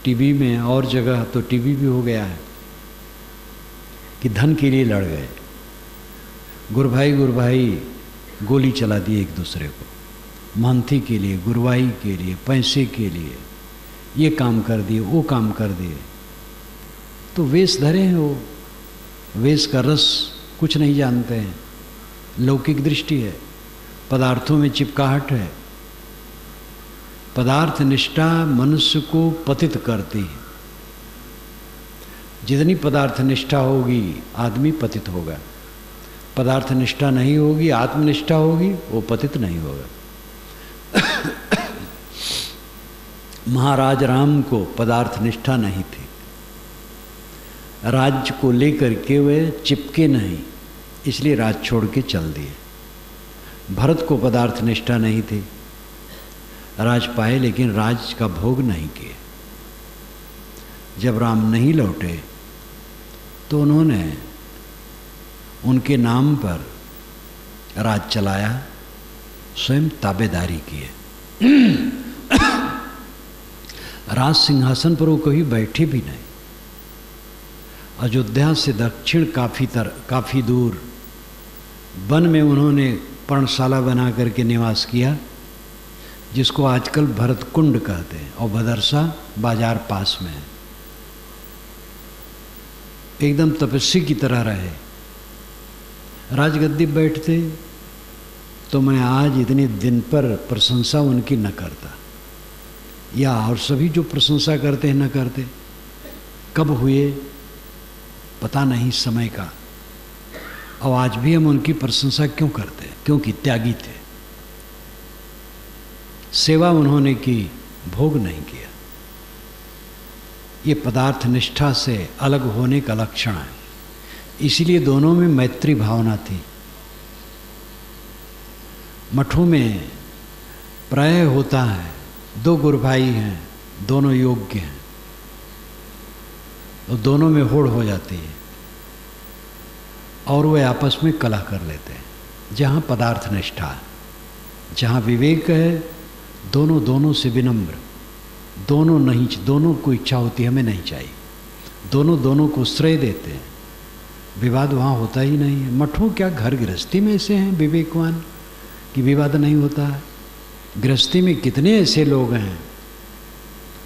टीवी में, और जगह तो टीवी भी हो गया है कि धन के लिए लड़ गए, गुरभाई गोली चला दी एक दूसरे को, मानती के लिए, गुरवाई के लिए, पैसे के लिए, ये काम कर दिए, वो काम कर दिए। तो वेश धरे हैं, वो वेश का रस कुछ नहीं जानते हैं। लौकिक दृष्टि है, पदार्थों में चिपकाहट है। पदार्थ निष्ठा मनुष्य को पतित करती है। जितनी पदार्थ निष्ठा होगी आदमी पतित होगा, पदार्थ निष्ठा नहीं होगी, आत्मनिष्ठा होगी, वो पतित नहीं होगा। महाराज राम को पदार्थ निष्ठा नहीं थी, राज्य को लेकर के वे चिपके नहीं, इसलिए राज छोड़ के चल दिए। भरत को पदार्थ निष्ठा नहीं थी, राज पाए लेकिन राज का भोग नहीं किए। जब राम नहीं लौटे तो उन्होंने उनके नाम पर राज चलाया, स्वयं ताबेदारी किए। राज सिंहासन पर वो कभी बैठे भी नहीं। अयोध्या से दक्षिण काफ़ी दूर वन में उन्होंने पर्णशाला बना करके निवास किया, जिसको आजकल भरत कुंड कहते हैं, और भदरसा बाजार पास में है। एकदम तपस्वी की तरह रहे। राजगद्दी बैठते तो मैं आज इतने दिन पर प्रशंसा उनकी न करता, या और सभी जो प्रशंसा करते हैं न करते। कब हुए पता नहीं समय का, और आज भी हम उनकी प्रशंसा क्यों करते हैं? क्योंकि त्यागी थे। सेवा उन्होंने की भोग नहीं किया। ये पदार्थ निष्ठा से अलग होने का लक्षण है। इसीलिए दोनों में मैत्री भावना थी। मठों में प्राय होता है, दो गुरु भाई हैं, दोनों योग्य हैं, तो दोनों में होड़ हो जाती है और वे आपस में कलह कर लेते हैं। जहाँ पदार्थ निष्ठा है, जहाँ विवेक है, दोनों दोनों से विनम्र, दोनों को इच्छा होती है हमें नहीं चाहिए, दोनों दोनों को श्रेय देते हैं, विवाद वहाँ होता ही नहीं है। मठों क्या घर गृहस्थी में ऐसे हैं विवेकवान कि विवाद नहीं होता है। गृहस्थी में कितने ऐसे लोग हैं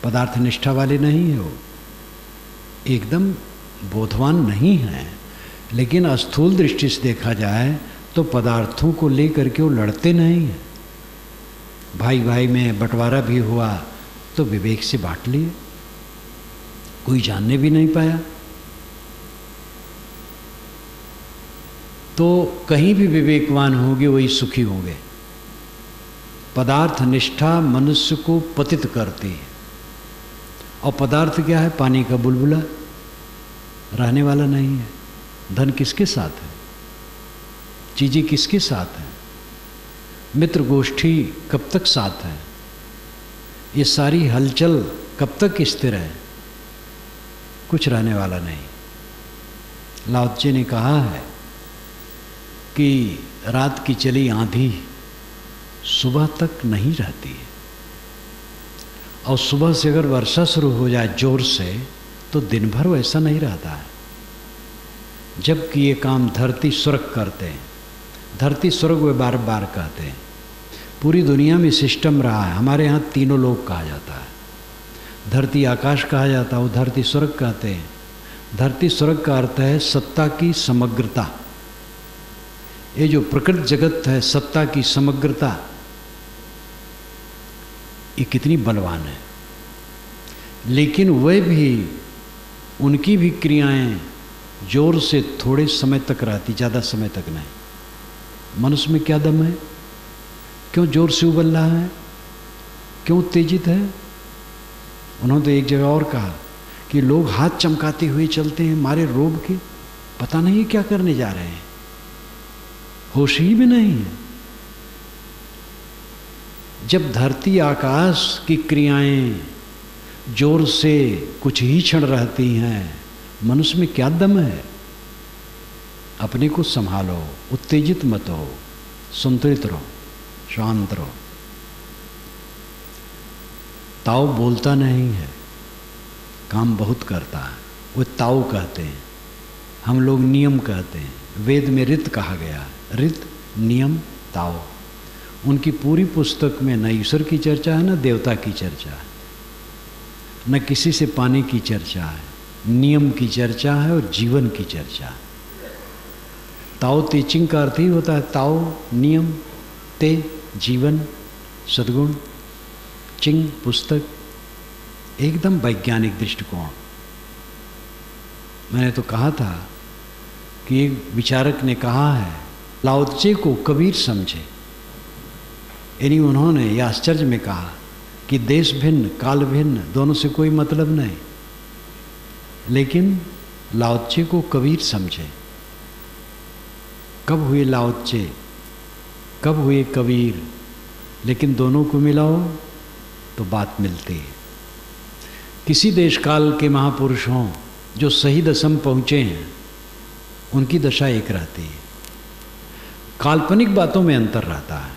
पदार्थ निष्ठा वाले नहीं है, वो एकदम बोधवान नहीं है, लेकिन स्थूल दृष्टि से देखा जाए तो पदार्थों को लेकर के वो लड़ते नहीं हैं। भाई भाई में बंटवारा भी हुआ तो विवेक से बांट लिए, कोई जानने भी नहीं पाया। तो कहीं भी विवेकवान होंगे वही सुखी होंगे। पदार्थ निष्ठा मनुष्य को पतित करती है। और पदार्थ क्या है? पानी का बुलबुला, रहने वाला नहीं है। धन किसके साथ है? चीज़ें किसके साथ हैं? मित्र गोष्ठी कब तक साथ है? ये सारी हलचल कब तक स्थिर है? कुछ रहने वाला नहीं। लाओ त्से ने कहा है कि रात की चली आंधी सुबह तक नहीं रहती है, और सुबह से अगर वर्षा शुरू हो जाए जोर से तो दिन भर वैसा नहीं रहता है। जबकि ये काम धरती स्वर्ग करते हैं, धरती स्वर्ग वे बार बार कहते हैं। पूरी दुनिया में सिस्टम रहा है। हमारे यहाँ तीनों लोक कहा जाता है, धरती आकाश कहा जाता है, वो धरती स्वर्ग कहते हैं। धरती स्वर्ग का अर्थ है सत्ता की समग्रता। ये जो प्रकृति जगत है, सत्ता की समग्रता, ये कितनी बलवान है। लेकिन वह भी, उनकी भी क्रियाएं जोर से थोड़े समय तक रहती, ज़्यादा समय तक नहीं। मनुष्य में क्या दम है? क्यों जोर से उबल रहा है? क्यों उत्तेजित है? उन्होंने तो एक जगह और कहा कि लोग हाथ चमकाते हुए चलते हैं मारे रोब के, पता नहीं क्या करने जा रहे हैं, होश ही में नहीं है। जब धरती आकाश की क्रियाएं जोर से कुछ ही क्षण रहती हैं, मनुष्य में क्या दम है? अपने को संभालो, उत्तेजित मत हो, संतुलित रहो, शांत रहो। ताओ बोलता नहीं है, काम बहुत करता है, वो ताओ कहते हैं। हम लोग नियम कहते हैं। वेद में ऋत कहा गया, ऋत, नियम, ताओ। उनकी पूरी पुस्तक में न ईश्वर की चर्चा है, न देवता की चर्चा है, न किसी से पाने की चर्चा है। नियम की चर्चा है और जीवन की चर्चा है। ताओ ते चिंग का अर्थ ही होता है ताओ नियम, ते जीवन, सद्गुण, चिंग पुस्तक, एकदम वैज्ञानिक दृष्टिकोण। मैंने तो कहा था कि एक विचारक ने कहा है लाओ त्से को कबीर समझे, यानी उन्होंने यह आश्चर्य में कहा कि देश भिन्न काल भिन्न, दोनों से कोई मतलब नहीं, लेकिन लाओ त्से को कबीर समझे। कब हुए लाओ त्से, कब हुए कबीर? लेकिन दोनों को मिलाओ तो बात मिलती है। किसी देश काल के महापुरुष हों जो सही दशम पहुँचे हैं, उनकी दशा एक रहती है। काल्पनिक बातों में अंतर रहता है।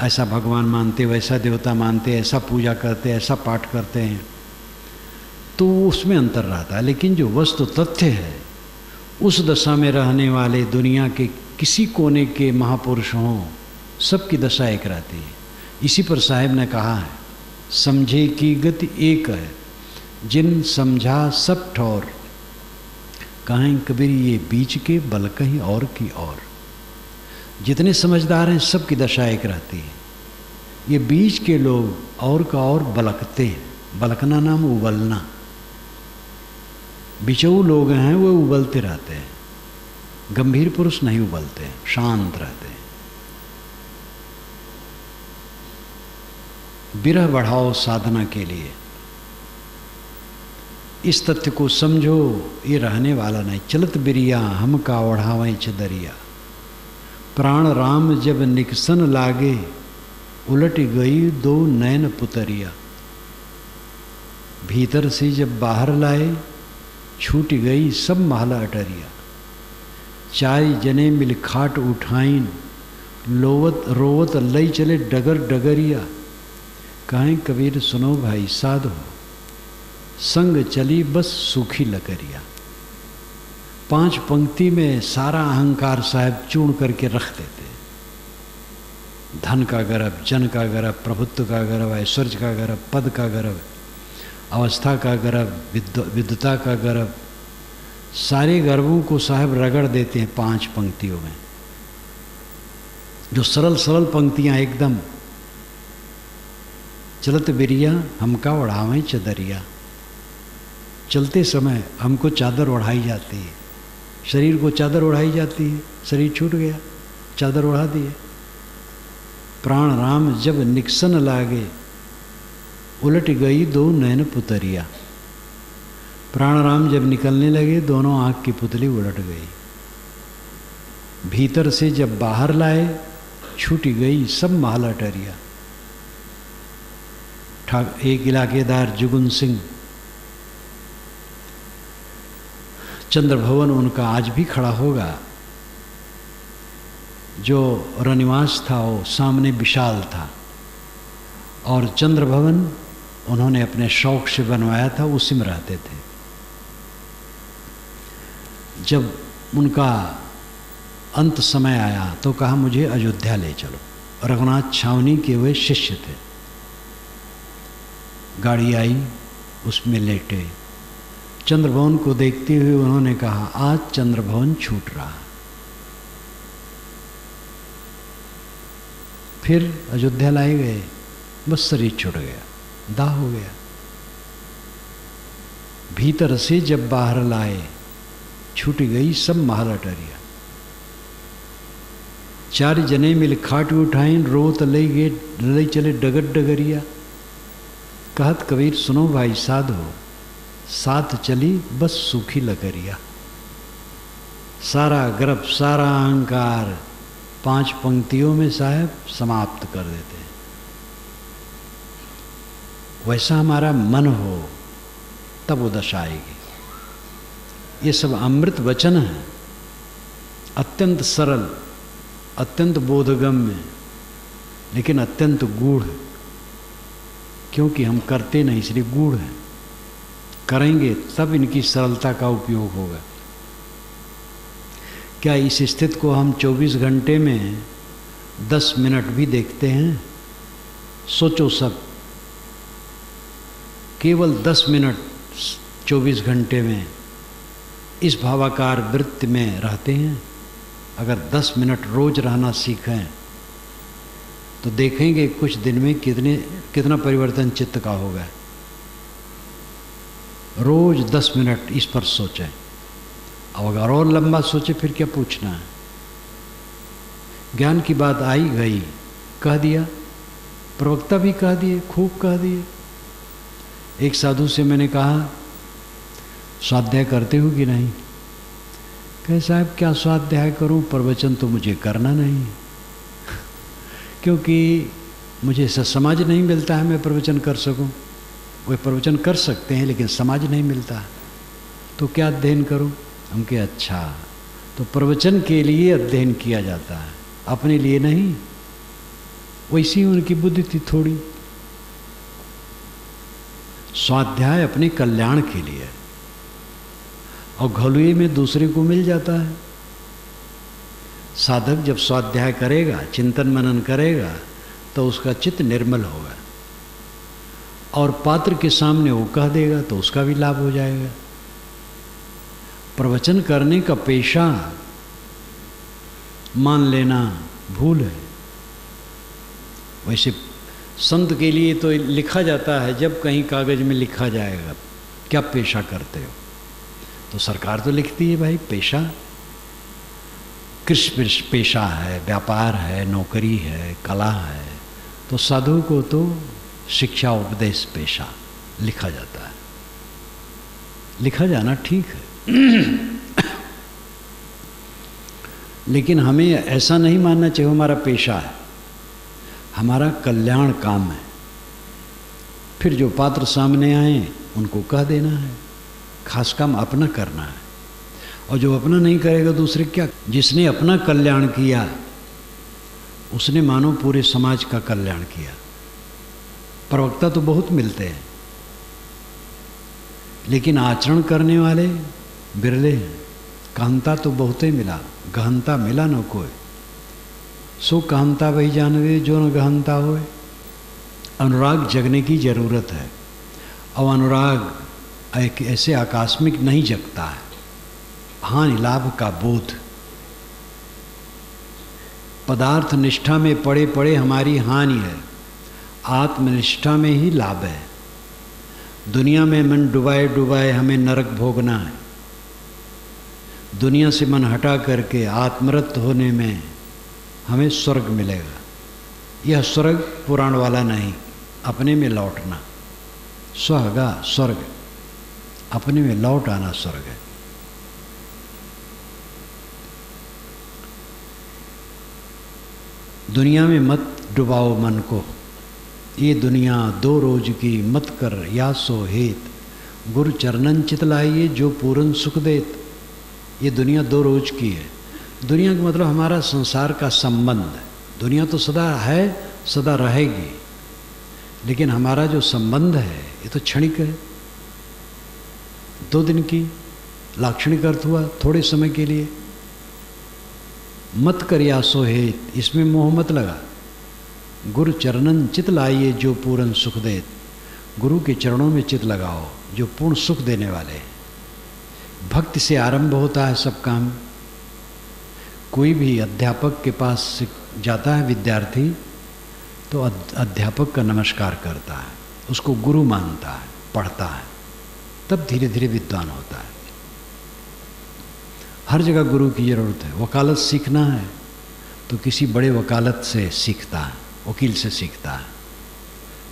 ऐसा भगवान मानते, वैसा देवता मानते, ऐसा पूजा करते, ऐसा पाठ करते हैं, तो उसमें अंतर रहता है। लेकिन जो वस्तु तथ्य है, उस दशा में रहने वाले दुनिया के किसी कोने के महापुरुष हों, सबकी दशा एक रहती है। इसी पर साहिब ने कहा है, समझे की गति एक है, जिन समझा सब ठौर, कहें कबीर ये बीच के बल कहीं और की और। जितने समझदार हैं सबकी दशा एक रहती है। ये बीच के लोग और का और बलकते हैं। बलकना नाम उबलना। बिचऊ लोग हैं वो उबलते रहते हैं, गंभीर पुरुष नहीं उबलते, शांत रहते हैं। विरह बढ़ाओ साधना के लिए। इस तथ्य को समझो, ये रहने वाला नहीं। चलत बिरिया हम का ओढ़ावें चदरिया, प्राण राम जब निकसन लागे, उलट गई दो नैन पुतरिया। भीतर से जब बाहर लाए, छूट गई सब महला अटरिया। चाय जने मिल खाट उठाइन, लोवत रोवत लई चले डगर डगरिया। कहें कबीर सुनो भाई साधो, संग चली बस सूखी लकरिया। 5 पंक्ति में सारा अहंकार साहब चूर्ण करके रख देते। धन का गर्व, जन का गर्व, प्रभुत्व का गर्व, ऐश्वर्य का गर्व, पद का गर्व, अवस्था का गर्व, विद्वता का गर्व, सारे गर्वों को साहब रगड़ देते हैं 5 पंक्तियों में। जो सरल सरल पंक्तियां एकदम, चलत बिरिया हमका ओढ़ावें चदरिया। चलते समय हमको चादर ओढ़ाई जाती है, शरीर को चादर ओढ़ाई जाती है। शरीर छूट गया, चादर ओढ़ा दिए। प्राण राम जब निकसन लागे, उलट गई दो नैन पुतरिया। प्राण राम जब निकलने लगे, दोनों आँख की पुतली उलट गई। भीतर से जब बाहर लाए, छूट गई सब महल अटरिया। एक इलाकेदार जुगुन सिंह, चंद्र भवन उनका आज भी खड़ा होगा। जो रनिवास था वो सामने विशाल था, और चंद्र भवन उन्होंने अपने शौक से बनवाया था, उसी में रहते थे। जब उनका अंत समय आया तो कहा मुझे अयोध्या ले चलो। रघुनाथ छावनी के वे शिष्य थे। गाड़ी आई, उसमें लेटे। चंद्रभवन को देखते हुए उन्होंने कहा आज चंद्रभवन छूट रहा। फिर अयोध्या लाए गए, बस शरीर छूट गया, दाह हो गया। भीतर से जब बाहर लाए, छूट गई सब महल अटरिया। 4 जने मिल खाट उठाइन, रोत ले गए ले चले डगर डगरिया। कहत कबीर सुनो भाई साधो, साथ चली बस सूखी लकरिया। सारा गर्व, सारा अहंकार 5 पंक्तियों में साहब समाप्त कर देते हैं। वैसा हमारा मन हो तब वो दशा आएगी। ये सब अमृत वचन है, अत्यंत सरल, अत्यंत बोधगम्य, लेकिन अत्यंत गूढ़। क्योंकि हम करते नहीं, इसलिए गूढ़ है। करेंगे तब इनकी सरलता का उपयोग होगा। क्या इस स्थिति को हम 24 घंटे में 10 मिनट भी देखते हैं? सोचो सब, केवल 10 मिनट 24 घंटे में इस भावाकार वृत्ति में रहते हैं। अगर 10 मिनट रोज रहना सीखें तो देखेंगे कुछ दिन में कितना परिवर्तन चित्त का होगा। रोज 10 मिनट इस पर सोचें। अब अगर और लंबा सोचे फिर क्या पूछना है। ज्ञान की बात आई गई, कह दिया, प्रवक्ता भी कह दिए, खूब कह दिए। एक साधु से मैंने कहा स्वाध्याय करते हो कि नहीं? कहे साहब क्या स्वाध्याय करूं, प्रवचन तो मुझे करना नहीं क्योंकि मुझे ऐसा समाज नहीं मिलता है मैं प्रवचन कर सकूं। वे प्रवचन कर सकते हैं लेकिन समाज नहीं मिलता, तो क्या अध्ययन करूं? हम कहे अच्छा, तो प्रवचन के लिए अध्ययन किया जाता है, अपने लिए नहीं। वैसी उनकी बुद्धि थी थोड़ी। स्वाध्याय अपने कल्याण के लिए, और घलुए में दूसरे को मिल जाता है। साधक जब स्वाध्याय करेगा, चिंतन मनन करेगा, तो उसका चित्त निर्मल होगा, और पात्र के सामने वो कह देगा तो उसका भी लाभ हो जाएगा। प्रवचन करने का पेशा मान लेना भूल है। वैसे संत के लिए तो लिखा जाता है, जब कहीं कागज में लिखा जाएगा क्या पेशा करते हो, तो सरकार तो लिखती है भाई पेशा, कृषि पेशा है, व्यापार है, नौकरी है, कला है। तो साधु को तो शिक्षा उपदेश पेशा लिखा जाता है। लिखा जाना ठीक है लेकिन हमें ऐसा नहीं मानना चाहिए हमारा पेशा है, हमारा कल्याण काम है। फिर जो पात्र सामने आए उनको कह देना है, खास काम अपना करना है। और जो अपना नहीं करेगा दूसरे क्या। जिसने अपना कल्याण किया उसने मानो पूरे समाज का कल्याण किया। प्रवक्ता तो बहुत मिलते हैं लेकिन आचरण करने वाले बिरले हैं। कांता तो बहुत ही मिला, गहनता मिला न कोई। सो कांता वही जानवे जो न गहनता होए। अनुराग जगने की जरूरत है और अनुराग एक ऐसे आकस्मिक नहीं जगता है। हानि लाभ का बोध, पदार्थ निष्ठा में पड़े पड़े हमारी हानि है, आत्मनिष्ठा में ही लाभ है। दुनिया में मन डुबाए डुबाए हमें नरक भोगना है। दुनिया से मन हटा करके आत्मरत होने में हमें स्वर्ग मिलेगा। यह स्वर्ग पुराण वाला नहीं, अपने में लौटना। स्वर्गा स्वर्ग, अपने में लौट आना स्वर्ग है। दुनिया में मत डुबाओ मन को, ये दुनिया दो रोज की मत कर या सो हेत। गुरु चरणन चित लाइए जो पूरन सुख देत। ये दुनिया दो रोज की है। दुनिया का मतलब हमारा संसार का संबंध। दुनिया तो सदा है, सदा रहेगी, लेकिन हमारा जो संबंध है ये तो क्षणिक है। 2 दिन की लाक्षणिक अर्थ हुआ, थोड़े समय के लिए। मत कर या सो हेत, इसमें मोह मत लगा। गुरु चरणन चित लाइए जो पूर्ण सुख देत। गुरु के चरणों में चित लगाओ जो पूर्ण सुख देने वाले हैं। भक्ति से आरंभ होता है सब काम। कोई भी अध्यापक के पास जाता है विद्यार्थी तो अध्यापक का नमस्कार करता है, उसको गुरु मानता है, पढ़ता है, तब धीरे धीरे विद्वान होता है। हर जगह गुरु की ज़रूरत है। वकालत सीखना है तो किसी बड़े वकालत से सीखता है, वकील से सीखता है।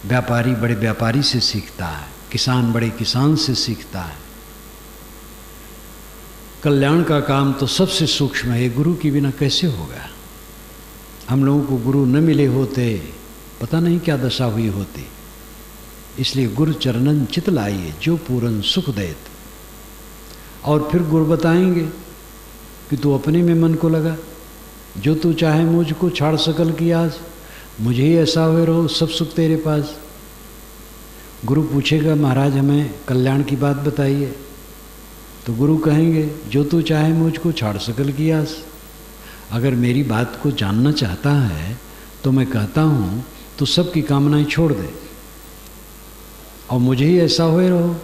व्यापारी बड़े व्यापारी से सीखता है, किसान बड़े किसान से सीखता है। कल्याण का काम तो सबसे सूक्ष्म है, गुरु के बिना कैसे होगा। हम लोगों को गुरु न मिले होते पता नहीं क्या दशा हुई होती। इसलिए गुरु चरणन चित लाइए जो पूरन सुख देत। और फिर गुरु बताएंगे कि तू अपने में मन को लगा, जो तू चाहे मुझको छाड़ सकल की आज, मुझे ही ऐसा हुए रहो, सब सुख तेरे पास। गुरु पूछेगा महाराज हमें कल्याण की बात बताइए, तो गुरु कहेंगे जो तू चाहे मुझको छाड़ सकल की आस। अगर मेरी बात को जानना चाहता है तो मैं कहता हूँ तो सबकी कामनाएं छोड़ दे और मुझे ही ऐसा हुए रहो।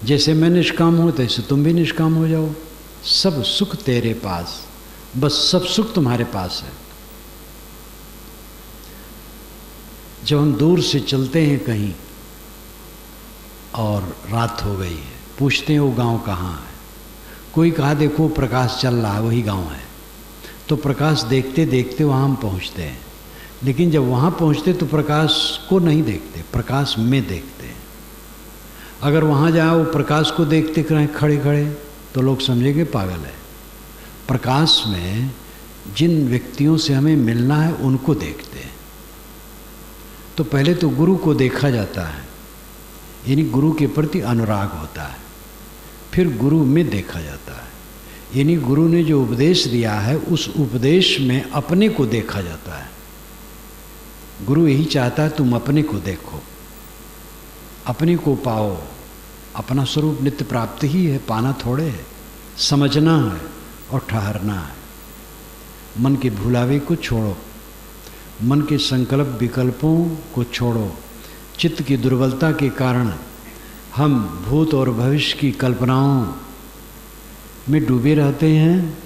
जैसे मैं निष्काम हूँ तैसे तुम भी निष्काम हो जाओ। सब सुख तेरे पास, बस सब सुख तुम्हारे पास है। जब हम दूर से चलते हैं कहीं और रात हो गई है, पूछते हैं वो गांव कहाँ है। कोई कहा देखो प्रकाश चल रहा है, वही गांव है। तो प्रकाश देखते देखते वहाँ हम पहुँचते हैं, लेकिन जब वहाँ पहुँचते तो प्रकाश को नहीं देखते, प्रकाश में देखते हैं। अगर वहाँ जाए वो प्रकाश को देखते रहें खड़े खड़े तो लोग समझेंगे पागल है। प्रकाश में जिन व्यक्तियों से हमें मिलना है उनको देखते हैं। तो पहले तो गुरु को देखा जाता है, यानी गुरु के प्रति अनुराग होता है। फिर गुरु में देखा जाता है, यानी गुरु ने जो उपदेश दिया है उस उपदेश में अपने को देखा जाता है। गुरु यही चाहता है तुम अपने को देखो, अपने को पाओ। अपना स्वरूप नित्य प्राप्ति ही है, पाना थोड़े है। समझना है और ठहरना है। मन के भुलावे को छोड़ो, मन के संकल्प विकल्पों को छोड़ो। चित्त की दुर्बलता के कारण हम भूत और भविष्य की कल्पनाओं में डूबे रहते हैं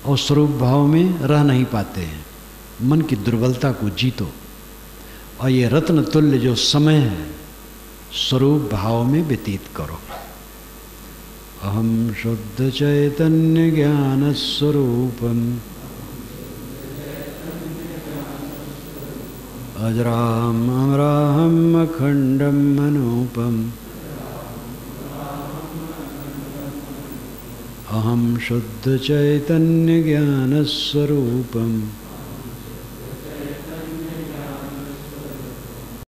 और स्वरूप भाव में रह नहीं पाते हैं। मन की दुर्बलता को जीतो और ये रत्न तुल्य जो समय है स्वरूप भाव में व्यतीत करो। अहम शुद्ध चैतन्य ज्ञान स्वरूपम अजरामराहम अखंडम मनोपम अहम शुद्ध चैतन्य ज्ञान स्वरूपम